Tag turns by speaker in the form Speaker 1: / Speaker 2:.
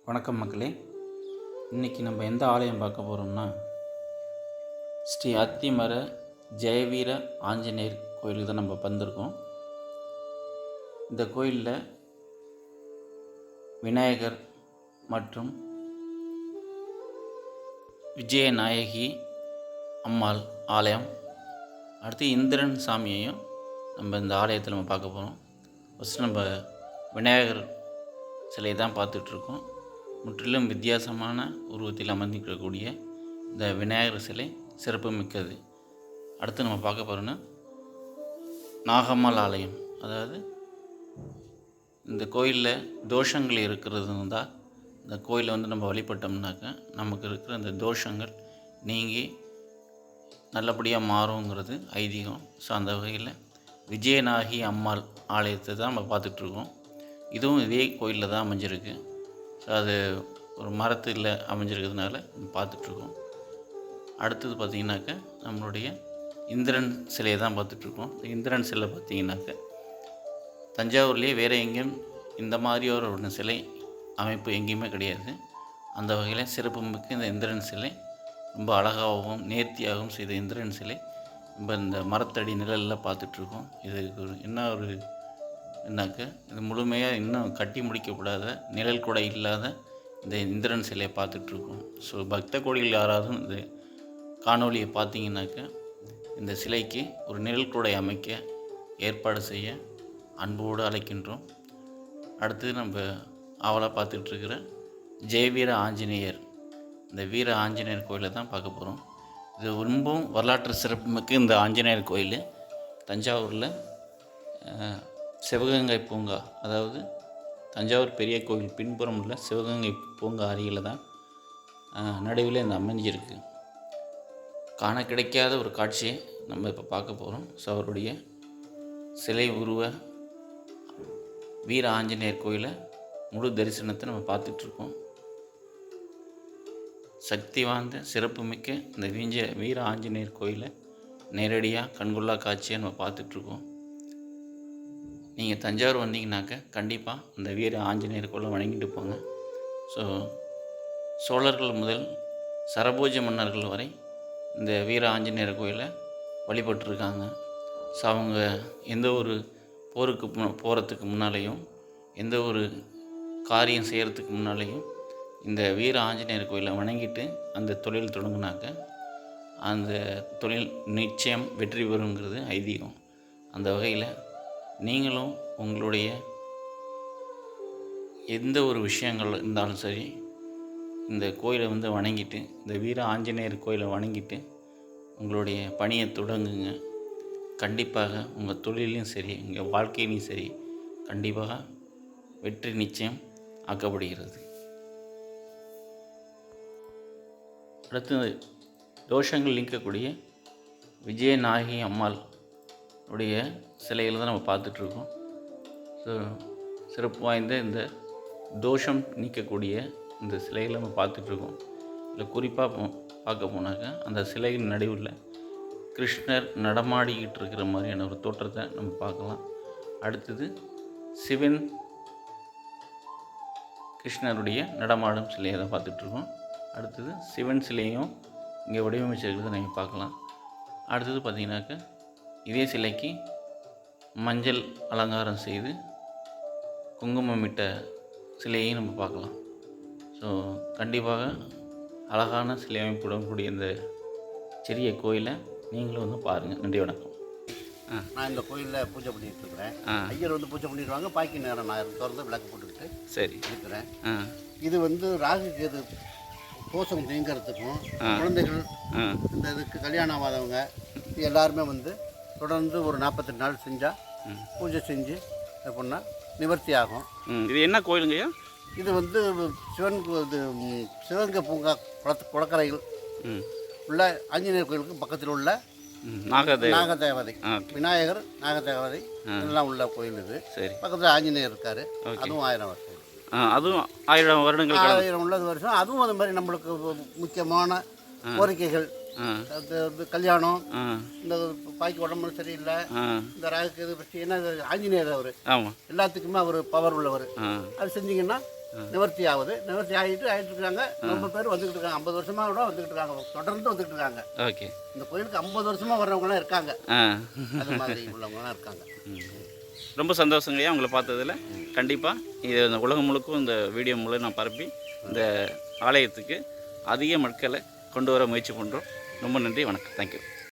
Speaker 1: வணக்கம் மக்களே. இன்றைக்கி நம்ம எந்த ஆலயம் பார்க்க போகிறோம்னா ஸ்ரீ அத்திமர ஜெயவீர ஆஞ்சநேயர் கோயிலுக்கு தான் நம்ம வந்திருக்கோம். இந்த கோயிலில் விநாயகர் மற்றும் விஜயநாயகி அம்மாள் ஆலயம், அடுத்து இந்திரன் சாமியையும் நம்ம இந்த ஆலயத்தில் நம்ம பார்க்க போகிறோம். ஃபஸ்ட்டு நம்ம விநாயகர் சிலையை தான் பார்த்துட்ருக்கோம். முற்றிலும் வித்தியாசமான உருவத்தில் அமர்ந்திருக்கக்கூடிய இந்த விநாயகர் சிலை சிறப்பு மிக்கது. அடுத்து நம்ம பார்க்க போகிறோன்னா நாகம்மாள் ஆலயம். அதாவது இந்த கோயிலில் தோஷங்கள் இருக்கிறது இருந்தால் இந்த கோயிலை நம்ம வழிபட்டோம்னாக்க நமக்கு இருக்கிற இந்த தோஷங்கள் நீங்கி நல்லபடியாக மாறுங்கிறது ஐதீகம். ஸோ அந்த வகையில் விஜயநாயகி அம்மாள் ஆலயத்தை தான் நம்ம பார்த்துட்ருக்கோம். இதுவும் இதே கோயிலில் தான் அமைஞ்சிருக்கு. ஸோ அது ஒரு மரத்தில் அமைஞ்சிருக்கிறதுனால பார்த்துட்ருக்கோம். அடுத்தது பார்த்திங்கனாக்க நம்மளுடைய இந்திரன் சிலையை தான் பார்த்துட்ருக்கோம். இந்திரன் சிலை பார்த்திங்கனாக்க தஞ்சாவூர்லேயே வேறு எங்கேயும் இந்த மாதிரி ஒரு சிலை அமைப்பு எங்கேயுமே கிடையாது. அந்த வகையில் சிறப்பு மிக்க இந்த இந்திரன் சிலை ரொம்ப அழகாகவும் நேர்த்தியாகவும் செய்த இந்திரன் சிலை நம்ம இந்த மரத்தடி நிழலில் பார்த்துட்ருக்கோம். இதுக்கு என்னாக்க இது முழுமையாக இன்னும் கட்டி முடிக்கப்படாத நிழல் கூட இல்லாத இந்த இந்திரன் சிலையை பார்த்துட்ருக்கோம். ஸோ பக்த கோடிகள் யாராவது இந்த காணொலியை பார்த்தீங்கன்னாக்க இந்த சிலைக்கு ஒரு நிழல் கூடை அமைக்க ஏற்பாடு செய்ய அன்போடு அழைக்கின்றோம். அடுத்து நம்ம அவளாக பார்த்துட்ருக்கிற ஜெயவீர ஆஞ்சநேயர், இந்த வீர ஆஞ்சநேயர் கோயிலை தான் பார்க்க போகிறோம். இது ரொம்பவும் வரலாற்று சிறப்புமிக்க இந்த ஆஞ்சநேயர் கோயில் தஞ்சாவூரில் சிவகங்கை பூங்கா, அதாவது தஞ்சாவூர் பெரிய கோயில் பின்புறம் உள்ள சிவகங்கை பூங்கா அருகில் தான் நடுவில் இந்த அமைஞ்சிருக்கு. காண கிடைக்காத ஒரு காட்சியை நம்ம இப்போ பார்க்க போகிறோம். ஸோ அவருடைய சிலை உருவ வீர ஆஞ்சநேயர் கோயிலை முழு தரிசனத்தை நம்ம பார்த்துட்ருக்கோம். சக்தி வாய்ந்த சிறப்புமிக்க இந்த வீர ஆஞ்சநேயர் கோயிலை நேரடியாக கண்கொள்ளா காட்சியை நம்ம பார்த்துட்ருக்கோம். நீங்கள் தஞ்சாவூர் வந்தீங்கன்னாக்க கண்டிப்பாக இந்த வீர ஆஞ்சநேயர் கோயிலை வணங்கிட்டு போங்க. ஸோ சோழர்கள் முதல் சரபோஜ மன்னர்கள் வரை இந்த வீர ஆஞ்சநேயர் கோயிலை வழிபட்டுருக்காங்க. ஸோ அவங்க எந்த ஒரு போருக்கு போகிறதுக்கு முன்னாலேயும் எந்த ஒரு காரியம் செய்கிறதுக்கு முன்னாலேயும் இந்த வீர ஆஞ்சநேயர் கோயிலை வணங்கிட்டு அந்த தொழில் தொடங்கினாக்க அந்த தொழில் நிச்சயம் வெற்றி பெறுங்கிறது ஐதீகம். அந்த வகையில் நீங்களும் உங்களுடைய எந்த ஒரு விஷயங்கள் இருந்தாலும் சரி இந்த கோயிலை வணங்கிட்டு, இந்த வீர ஆஞ்சநேயர் கோயிலை வணங்கிட்டு உங்களுடைய பணியை தொடங்குங்க. கண்டிப்பாக உங்கள் தொழிலையும் சரி உங்கள் வாழ்க்கையிலையும் சரி கண்டிப்பாக வெற்றி நிச்சயம் ஆக்கப்படுகிறது. அடுத்து தோஷங்கள் நீக்கக்கூடிய விஜயநாயகி அம்மாள் உடைய சிலையில் தான் நம்ம பார்த்துட்ருக்கோம். ஸோ சிறப்பு வாய்ந்த இந்த தோஷம் நீக்கக்கூடிய இந்த சிலைகளை நம்ம பார்த்துட்ருக்கோம். இல்லை குறிப்பாக பார்க்க போனாக்க அந்த சிலையின் நடுவில் கிருஷ்ணர் நடமாடிக்கிட்டு இருக்கிற மாதிரியான ஒரு தோற்றத்தை நம்ம பார்க்கலாம். அடுத்தது சிவன் கிருஷ்ணருடைய நடமாடும் சிலையை தான் பார்த்துட்ருக்கோம். அடுத்தது சிவன் சிலையும் இங்கே வடிவமைச்சிருக்கிறத நீங்கள் பார்க்கலாம். அடுத்தது பார்த்திங்கனாக்க இதே சிலைக்கு மஞ்சள் அலங்காரம் செய்து குங்குமமிட்ட சிலையையும் நம்ம பார்க்கலாம். ஸோ கண்டிப்பாக அழகான சிலை அமைப்புடன் கூடிய இந்த சிறிய கோயிலை நீங்களும் பாருங்கள். நன்றி, வணக்கம்.
Speaker 2: நான் இந்த கோயிலில் பூஜை பண்ணிகிட்டு இருக்கிறேன். ஐயர் பூஜை பண்ணிடுவாங்க. பாக்கி நேரம் நான் திறந்து விளக்கு போட்டுக்கிட்டு சரி இருக்கிறேன். இது ராகு கேது தோஷம் நீங்கிறதுக்கும் குழந்தைகள் இந்த இதுக்கு கல்யாணம் ஆகாதவங்க எல்லாருமே தொடர்ந்து ஒரு 48 நாள் செஞ்சால் பூஜை செஞ்சு எப்படின்னா நிவர்த்தி ஆகும்.
Speaker 1: இது என்ன கோயிலுங்கய்யா?
Speaker 2: இது சிவன் இது சிவகங்கை பூங்கா குளக்கரையில் உள்ள ஆஞ்சநேயர் கோயிலுக்கு பக்கத்தில் உள்ள நாகதேவதை, விநாயகர் நாகதேவதை எல்லாம் உள்ள கோயில். இது சரி, பக்கத்தில் ஆஞ்சநேயர் இருக்கார். அதுவும் 1000 வருஷம்.
Speaker 1: அதுவும் 1000 வருடங்கள்
Speaker 2: 1000 உள்ளது வருஷம். அதுவும் அது மாதிரி நம்மளுக்கு முக்கியமான கோரிக்கைகள், கல்யாணம், இந்த பாய்க்கு உடம்பு சரியில்லை, இந்த ராகுக்கு இது பற்றி என்ன ஆஞ்சநேயர் அவர் எல்லாத்துக்குமே அவர் பவர் உள்ளவர். அது செஞ்சிங்கன்னா நிவர்த்தி ஆகுது. நிவர்த்தி ஆகிட்டு இருக்காங்க. ரொம்ப பேர் வந்துக்கிட்டு இருக்காங்க. 50 வருஷமாக கூட வந்துக்கிட்டு இருக்காங்க. தொடர்ந்து வந்துக்கிட்டு இருக்காங்க.
Speaker 1: ஓகே.
Speaker 2: இந்த கோயிலுக்கு 50 வருஷமாக வர்றவங்களாம் இருக்காங்க. அது மாதிரி உள்ளவங்களாம் இருக்காங்க.
Speaker 1: ரொம்ப சந்தோஷங்கய்யா உங்களை பார்த்ததில். கண்டிப்பாக இது இந்த உலகம் முழுக்கும் இந்த வீடியோ மூலம் நான் பரப்பி இந்த ஆலயத்துக்கு அதிக மக்களை கொண்டு வர முயற்சி பண்ணுறோம். ரொம்ப நன்றி, வணக்கம், தேங்க்யூ.